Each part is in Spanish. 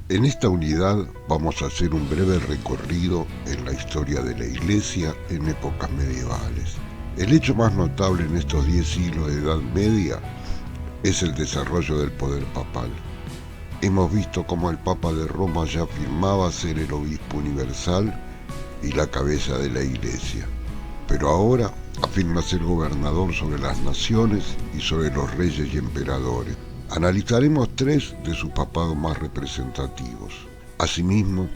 En esta unidad vamos a hacer un breve recorrido en la historia de la Iglesia en épocas medievales. El hecho más notable en estos 10 siglos de Edad Media es el desarrollo del poder papal. Hemos visto cómo el Papa de Roma ya afirmaba ser el obispo universal y la cabeza de la Iglesia, pero ahora afirma ser gobernador sobre las naciones y sobre los reyes y emperadores. Analizaremos 3 de sus papados más representativos. Asimismo,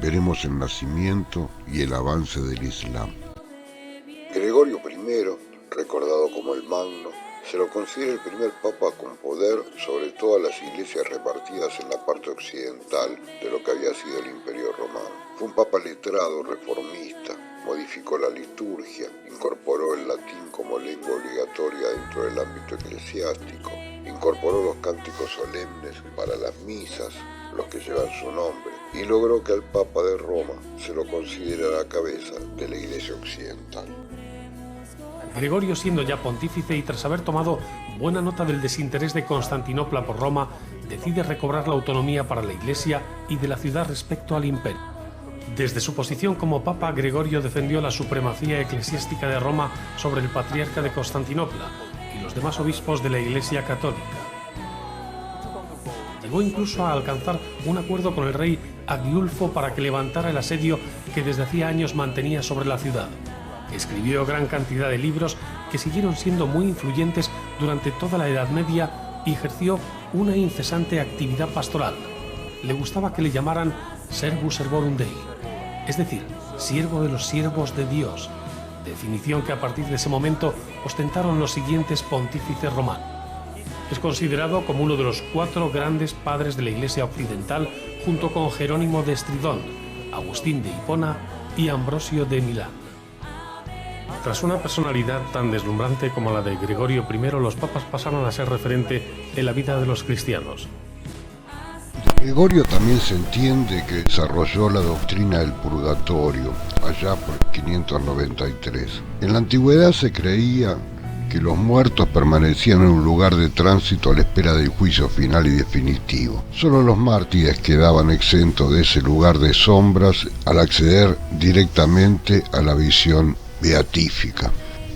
veremos el nacimiento y el avance del Islam. Gregorio I, recordado como el Magno, se lo considera el primer papa con poder sobre todas las iglesias repartidas en la parte occidental de lo que había sido el Imperio Romano. Fue un papa letrado, reformista, modificó la liturgia, incorporó el latín como lengua obligatoria dentro del ámbito eclesiástico, incorporó los cánticos solemnes para las misas, los que llevan su nombre, y logró que al Papa de Roma se lo considerara la cabeza de la Iglesia occidental. Gregorio, siendo ya pontífice y tras haber tomado buena nota del desinterés de Constantinopla por Roma, decide recobrar la autonomía para la Iglesia y de la ciudad respecto al imperio. Desde su posición como papa, Gregorio defendió la supremacía eclesiástica de Roma sobre el patriarca de Constantinopla y los demás obispos de la Iglesia católica. Llegó incluso a alcanzar un acuerdo con el rey Agriulfo para que levantara el asedio que desde hacía años mantenía sobre la ciudad. Escribió gran cantidad de libros que siguieron siendo muy influyentes durante toda la Edad Media y ejerció una incesante actividad pastoral. Le gustaba que le llamaran Servus Servorum Dei, es decir, siervo de los siervos de Dios, definición que a partir de ese momento ostentaron los siguientes pontífices romanos. Es considerado como uno de los 4 grandes padres de la Iglesia occidental, junto con Jerónimo de Estridón, Agustín de Hipona y Ambrosio de Milán. Tras una personalidad tan deslumbrante como la de Gregorio I, los papas pasaron a ser referente en la vida de los cristianos. Gregorio también se entiende que desarrolló la doctrina del purgatorio, allá por 593. En la antigüedad se creía que los muertos permanecían en un lugar de tránsito a la espera del juicio final y definitivo. Solo los mártires quedaban exentos de ese lugar de sombras al acceder directamente a la visión beatífica.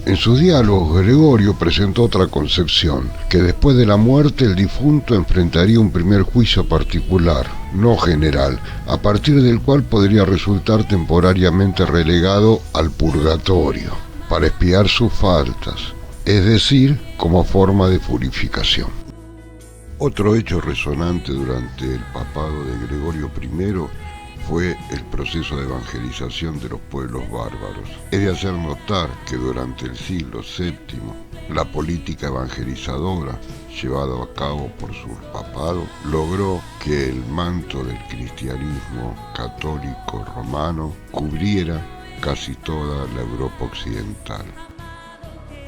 En sus diálogos, Gregorio presentó otra concepción, que después de la muerte el difunto enfrentaría un primer juicio particular, no general, a partir del cual podría resultar temporariamente relegado al purgatorio, para expiar sus faltas, es decir, como forma de purificación. Otro hecho resonante durante el papado de Gregorio I fue el proceso de evangelización de los pueblos bárbaros. Es de hacer notar que durante el siglo VII, la política evangelizadora llevada a cabo por su papado logró que el manto del cristianismo católico romano cubriera casi toda la Europa occidental.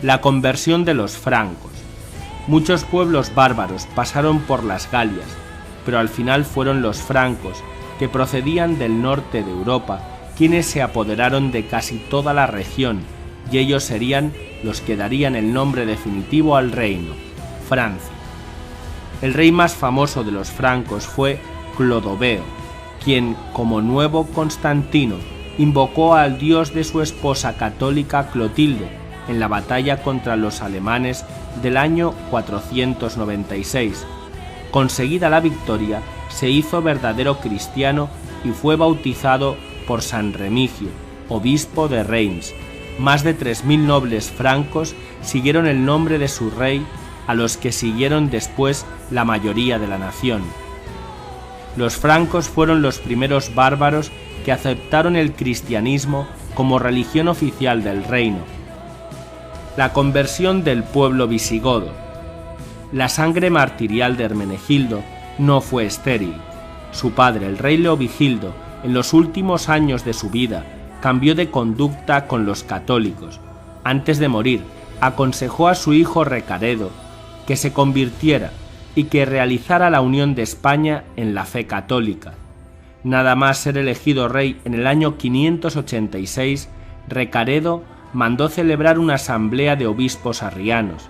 La conversión de los francos. Muchos pueblos bárbaros pasaron por las Galias, pero al final fueron los francos, que procedían del norte de Europa, quienes se apoderaron de casi toda la región, y ellos serían los que darían el nombre definitivo al reino, Francia. El rey más famoso de los francos fue Clodoveo, quien, como nuevo Constantino, invocó al dios de su esposa católica Clotilde en la batalla contra los alemanes del año 496. Conseguida la victoria, se hizo verdadero cristiano y fue bautizado por San Remigio, obispo de Reims. Más de 3.000 nobles francos siguieron el nombre de su rey, a los que siguieron después la mayoría de la nación. Los francos fueron los primeros bárbaros que aceptaron el cristianismo como religión oficial del reino. La conversión del pueblo visigodo. La sangre martirial de Hermenegildo no fue estéril. Su padre, el rey Leovigildo, en los últimos años de su vida, cambió de conducta con los católicos. Antes de morir, aconsejó a su hijo Recaredo que se convirtiera y que realizara la unión de España en la fe católica. Nada más ser elegido rey en el año 586, Recaredo mandó celebrar una asamblea de obispos arrianos.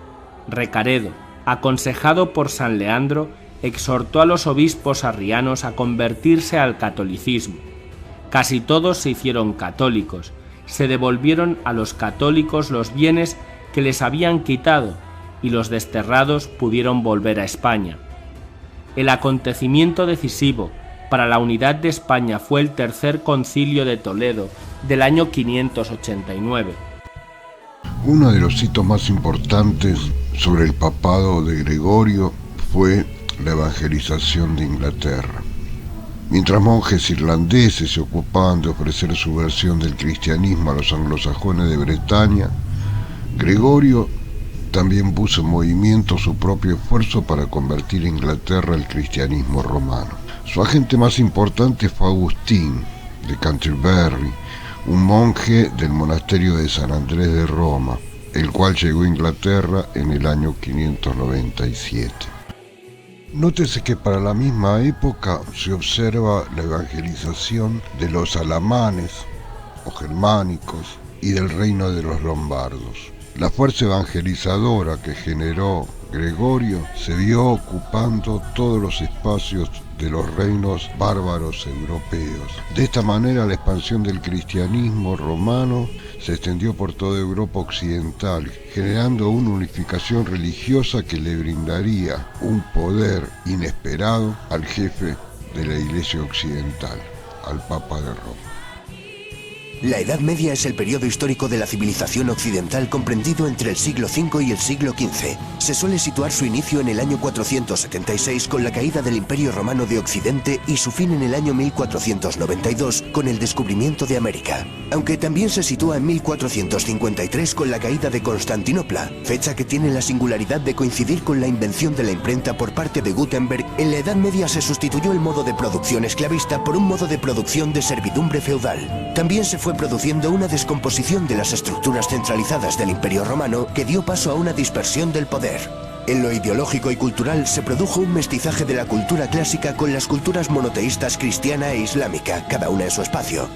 Recaredo, aconsejado por San Leandro, exhortó a los obispos arrianos a convertirse al catolicismo. Casi todos se hicieron católicos, se devolvieron a los católicos los bienes que les habían quitado y los desterrados pudieron volver a España. El acontecimiento decisivo para la unidad de España fue el Tercer Concilio de Toledo del año 589. Uno de los hitos más importantes sobre el papado de Gregorio fue la evangelización de Inglaterra. Mientras monjes irlandeses se ocupaban de ofrecer su versión del cristianismo a los anglosajones de Bretaña, Gregorio también puso en movimiento su propio esfuerzo para convertir a Inglaterra al cristianismo romano. Su agente más importante fue Agustín de Canterbury, un monje del monasterio de San Andrés de Roma, el cual llegó a Inglaterra en el año 597. Nótese que para la misma época se observa la evangelización de los alamanes o germánicos y del reino de los lombardos. La fuerza evangelizadora que generó Gregorio se vio ocupando todos los espacios de los reinos bárbaros europeos. De esta manera la expansión del cristianismo romano se extendió por toda Europa occidental, generando una unificación religiosa que le brindaría un poder inesperado al jefe de la Iglesia occidental, al Papa de Roma. La Edad Media es el periodo histórico de la civilización occidental comprendido entre el siglo V y el siglo XV. Se suele situar su inicio en el año 476 con la caída del Imperio Romano de Occidente y su fin en el año 1492 con el descubrimiento de América. Aunque también se sitúa en 1453 con la caída de Constantinopla, fecha que tiene la singularidad de coincidir con la invención de la imprenta por parte de Gutenberg. En la Edad Media se sustituyó el modo de producción esclavista por un modo de producción de servidumbre feudal. También se fue produciendo una descomposición de las estructuras centralizadas del Imperio Romano que dio paso a una dispersión del poder. En lo ideológico y cultural se produjo un mestizaje de la cultura clásica con las culturas monoteístas cristiana e islámica, cada una en su espacio.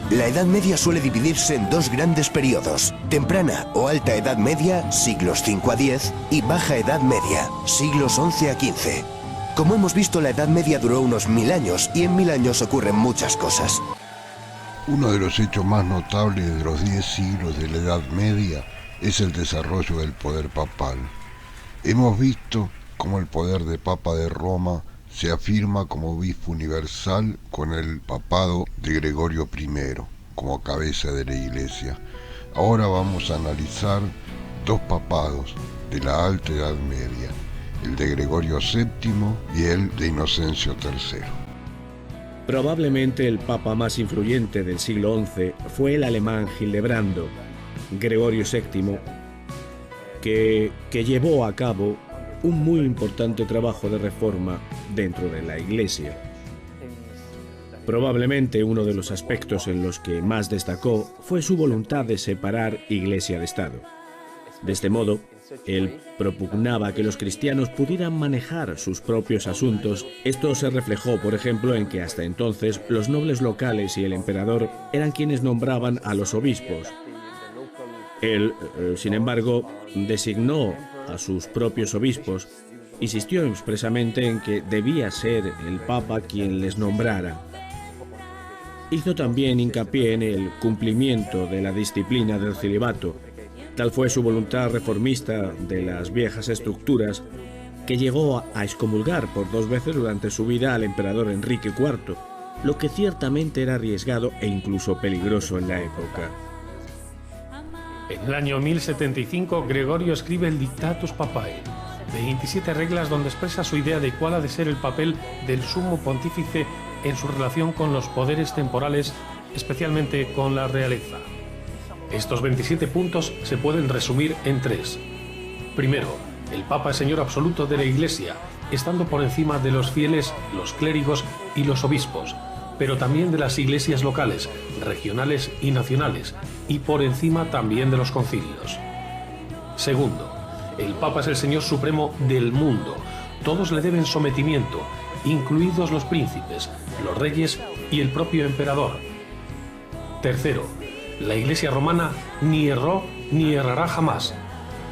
La Edad Media suele dividirse en dos grandes periodos: temprana o alta Edad Media, siglos 5 a 10, y baja Edad Media, siglos 11 a 15. Como hemos visto, la Edad Media duró unos 1000 años y en 1000 años ocurren muchas cosas. Uno de los hechos más notables de los 10 siglos de la Edad Media es el desarrollo del poder papal. Hemos visto cómo el poder de Papa de Roma se afirma como obispo universal con el papado de Gregorio I como cabeza de la Iglesia. Ahora vamos a analizar dos papados de la Alta Edad Media, el de Gregorio VII y el de Inocencio III. Probablemente el papa más influyente del siglo XI fue el alemán Hildebrando, Gregorio VII, que llevó a cabo un muy importante trabajo de reforma dentro de la Iglesia. Probablemente uno de los aspectos en los que más destacó fue su voluntad de separar Iglesia de Estado. De este modo, él propugnaba que los cristianos pudieran manejar sus propios asuntos. Esto se reflejó, por ejemplo, en que hasta entonces los nobles locales y el emperador eran quienes nombraban a los obispos. Él, sin embargo, designó a sus propios obispos, insistió expresamente en que debía ser el Papa quien les nombrara. Hizo también hincapié en el cumplimiento de la disciplina del celibato. Tal fue su voluntad reformista de las viejas estructuras que llegó a excomulgar por 2 veces durante su vida al emperador Enrique IV, lo que ciertamente era arriesgado e incluso peligroso en la época. En el año 1075, Gregorio escribe el Dictatus Papae, 27 reglas donde expresa su idea de cuál ha de ser el papel del sumo pontífice en su relación con los poderes temporales, especialmente con la realeza. Estos 27 puntos se pueden resumir en 3. Primero, el Papa es señor absoluto de la Iglesia, estando por encima de los fieles, los clérigos y los obispos, pero también de las iglesias locales, regionales y nacionales, y por encima también de los concilios. Segundo, el Papa es el Señor Supremo del mundo. Todos le deben sometimiento, incluidos los príncipes, los reyes y el propio emperador. Tercero, la Iglesia romana ni erró ni errará jamás.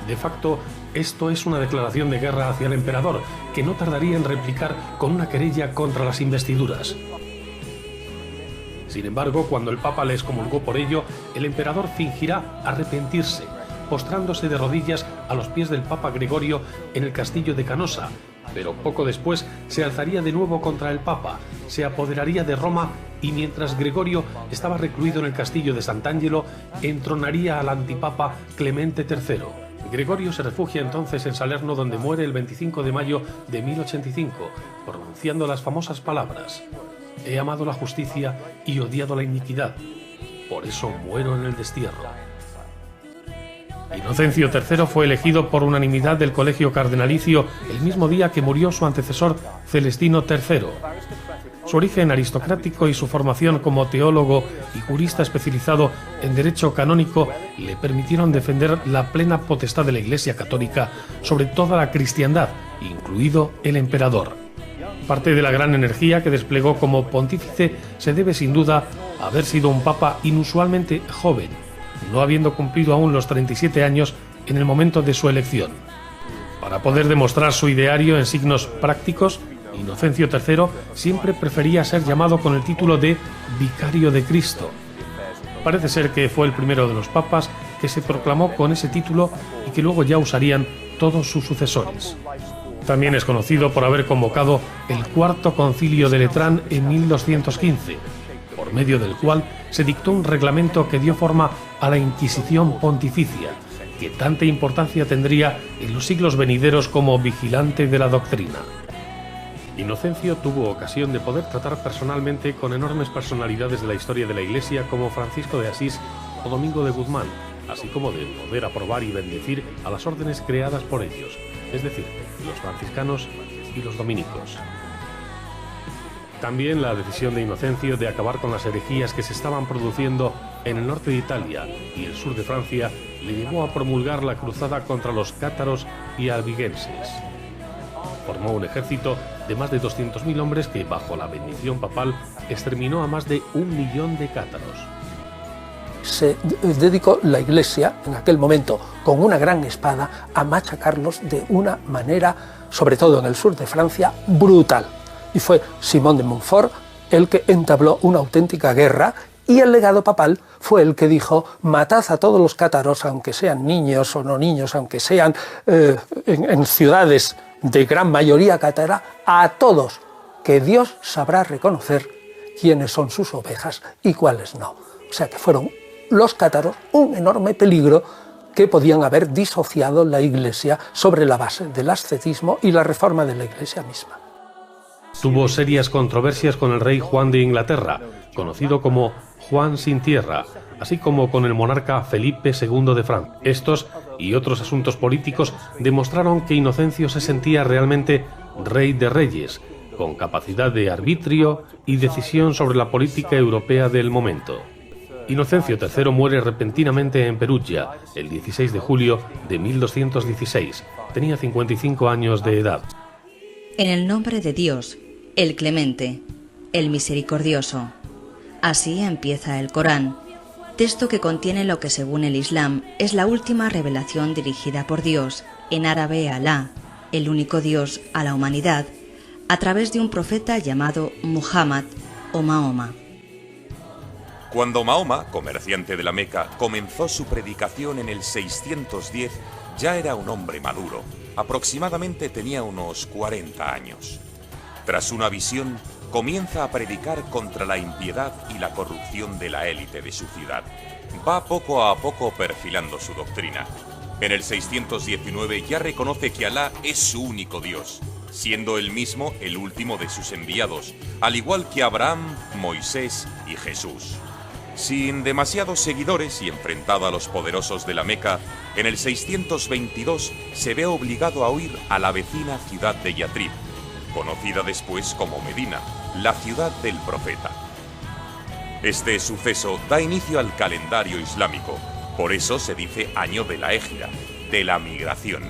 De facto, Esto es una declaración de guerra hacia el emperador, que no tardaría en replicar con una querella contra las investiduras. Sin embargo, cuando el Papa le excomulgó por ello, el emperador fingirá arrepentirse, postrándose de rodillas a los pies del Papa Gregorio en el castillo de Canosa, pero poco después se alzaría de nuevo contra el Papa, se apoderaría de Roma y mientras Gregorio estaba recluido en el castillo de Sant'Angelo, entronaría al antipapa Clemente III. Gregorio se refugia entonces en Salerno, donde muere el 25 de mayo de 1085, pronunciando las famosas palabras: «He amado la justicia y odiado la iniquidad, por eso muero en el destierro». Inocencio III fue elegido por unanimidad del colegio cardenalicio el mismo día que murió su antecesor Celestino III. Su origen aristocrático y su formación como teólogo y jurista especializado en derecho canónico le permitieron defender la plena potestad de la Iglesia católica sobre toda la cristiandad, incluido el emperador. Parte de la gran energía que desplegó como pontífice se debe sin duda a haber sido un papa inusualmente joven, no habiendo cumplido aún los 37 años en el momento de su elección. Para poder demostrar su ideario en signos prácticos, Inocencio III siempre prefería ser llamado con el título de Vicario de Cristo. Parece ser que fue el primero de los papas que se proclamó con ese título y que luego ya usarían todos sus sucesores. También es conocido por haber convocado el Cuarto Concilio de Letrán en 1215, por medio del cual se dictó un reglamento que dio forma a la Inquisición Pontificia, que tanta importancia tendría en los siglos venideros como vigilante de la doctrina. Inocencio tuvo ocasión de poder tratar personalmente con enormes personalidades de la historia de la Iglesia como Francisco de Asís o Domingo de Guzmán, así como de poder aprobar y bendecir a las órdenes creadas por ellos, es decir, los franciscanos y los dominicos. También la decisión de Inocencio de acabar con las herejías que se estaban produciendo en el norte de Italia y el sur de Francia le llevó a promulgar la cruzada contra los cátaros y albigenses. Formó un ejército de más de 200.000 hombres que, bajo la bendición papal, exterminó a más de 1 millón de cátaros. Se dedicó la Iglesia, en aquel momento, con una gran espada, a machacarlos de una manera, sobre todo en el sur de Francia, brutal. Y fue Simón de Montfort el que entabló una auténtica guerra, y el legado papal fue el que dijo: matad a todos los cátaros, aunque sean niños o no niños, aunque sean en ciudades de gran mayoría cátara, a todos, que Dios sabrá reconocer quiénes son sus ovejas y cuáles no. O sea que fueron los cátaros un enorme peligro que podían haber disociado la Iglesia sobre la base del ascetismo y la reforma de la Iglesia misma. Tuvo serias controversias con el rey Juan de Inglaterra, conocido como Juan sin tierra, así como con el monarca Felipe II de Francia. Estos y otros asuntos políticos demostraron que Inocencio se sentía realmente rey de reyes, con capacidad de arbitrio y decisión sobre la política europea del momento. Inocencio III muere repentinamente en Perugia el 16 de julio de 1216. Tenía 55 años de edad. En el nombre de Dios, el Clemente, el Misericordioso. Así empieza el Corán, texto que contiene lo que según el Islam es la última revelación dirigida por Dios, en árabe Alá, el único Dios a la humanidad, a través de un profeta llamado Muhammad o Mahoma. Cuando Mahoma, comerciante de la Meca, comenzó su predicación en el 610, ya era un hombre maduro. Aproximadamente tenía unos 40 años. Tras una visión, comienza a predicar contra la impiedad y la corrupción de la élite de su ciudad. Va poco a poco perfilando su doctrina. En el 619 ya reconoce que Alá es su único Dios, siendo él mismo el último de sus enviados, al igual que Abraham, Moisés y Jesús. Sin demasiados seguidores y enfrentado a los poderosos de la Meca, en el 622 se ve obligado a huir a la vecina ciudad de Yatrib, conocida después como Medina, la ciudad del profeta. Este suceso da inicio al calendario islámico, por eso se dice año de la Égira, de la migración.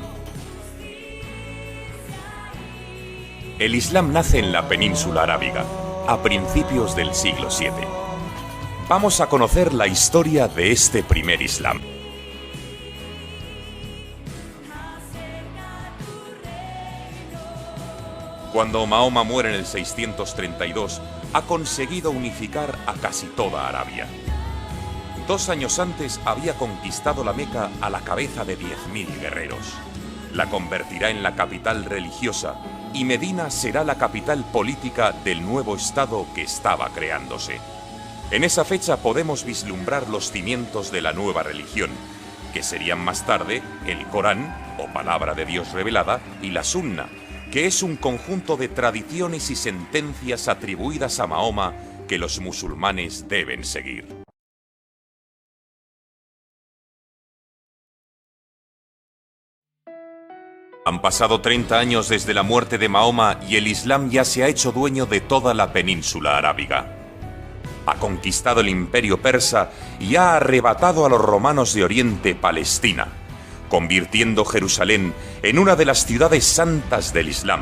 El Islam nace en la península arábiga, a principios del siglo VII. Vamos a conocer la historia de este primer Islam. Cuando Mahoma muere en el 632, ha conseguido unificar a casi toda Arabia. 2 años antes había conquistado la Meca a la cabeza de 10.000 guerreros. La convertirá en la capital religiosa y Medina será la capital política del nuevo Estado que estaba creándose. En esa fecha podemos vislumbrar los cimientos de la nueva religión, que serían más tarde el Corán, o palabra de Dios revelada, y la Sunna, que es un conjunto de tradiciones y sentencias atribuidas a Mahoma que los musulmanes deben seguir. Han pasado 30 años desde la muerte de Mahoma y el Islam ya se ha hecho dueño de toda la península arábiga. Ha conquistado el imperio persa y ha arrebatado a los romanos de Oriente Palestina, convirtiendo Jerusalén en una de las ciudades santas del Islam.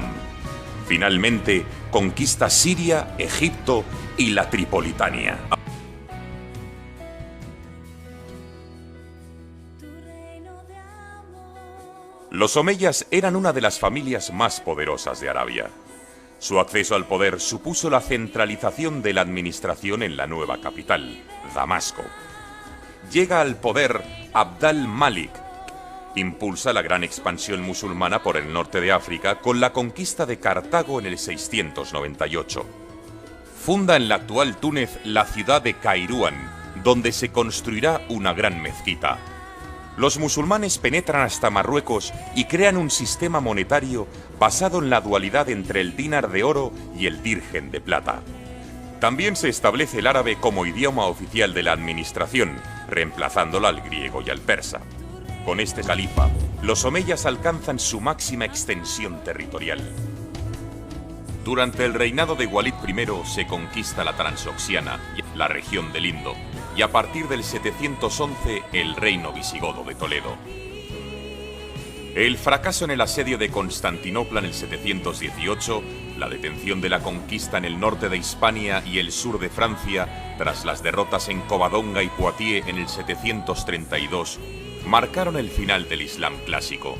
Finalmente, conquista Siria, Egipto y la Tripolitania. Los omeyas eran una de las familias más poderosas de Arabia. Su acceso al poder supuso la centralización de la administración en la nueva capital, Damasco. Llega al poder Abd al-Malik. Impulsa la gran expansión musulmana por el norte de África con la conquista de Cartago en el 698. Funda en la actual Túnez la ciudad de Kairouan, donde se construirá una gran mezquita. Los musulmanes penetran hasta Marruecos y crean un sistema monetario basado en la dualidad entre el dinar de oro y el dirhem de plata. También se establece el árabe como idioma oficial de la administración, reemplazándolo al griego y al persa. Con este califa, los omeyas alcanzan su máxima extensión territorial. Durante el reinado de Walid I se conquista la Transoxiana, la región del Indo, y a partir del 711 el reino visigodo de Toledo. El fracaso en el asedio de Constantinopla en el 718, la detención de la conquista en el norte de Hispania y el sur de Francia, tras las derrotas en Covadonga y Poitiers en el 732, marcaron el final del Islam clásico.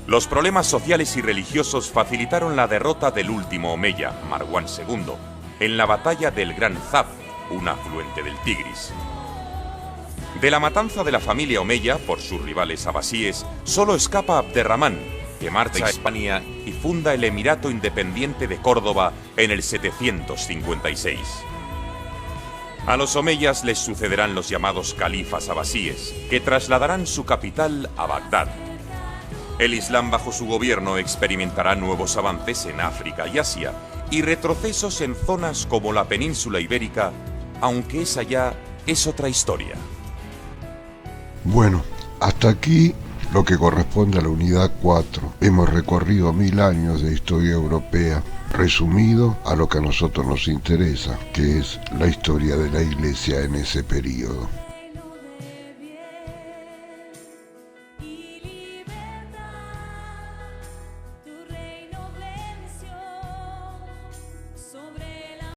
Los problemas sociales y religiosos facilitaron la derrota del último omeya, Marwán II, en la batalla del Gran Zab, un afluente del Tigris. De la matanza de la familia omeya por sus rivales abasíes, solo escapa Abderramán, que marcha a Hispania y funda el Emirato Independiente de Córdoba en el 756. A los omeyas les sucederán los llamados califas abasíes, que trasladarán su capital a Bagdad. El Islam bajo su gobierno experimentará nuevos avances en África y Asia y retrocesos en zonas como la península ibérica, aunque esa ya es otra historia. Bueno, hasta aquí lo que corresponde a la unidad 4. Hemos recorrido 1000 años de historia europea, resumido a lo que a nosotros nos interesa, que es la historia de la Iglesia en ese periodo.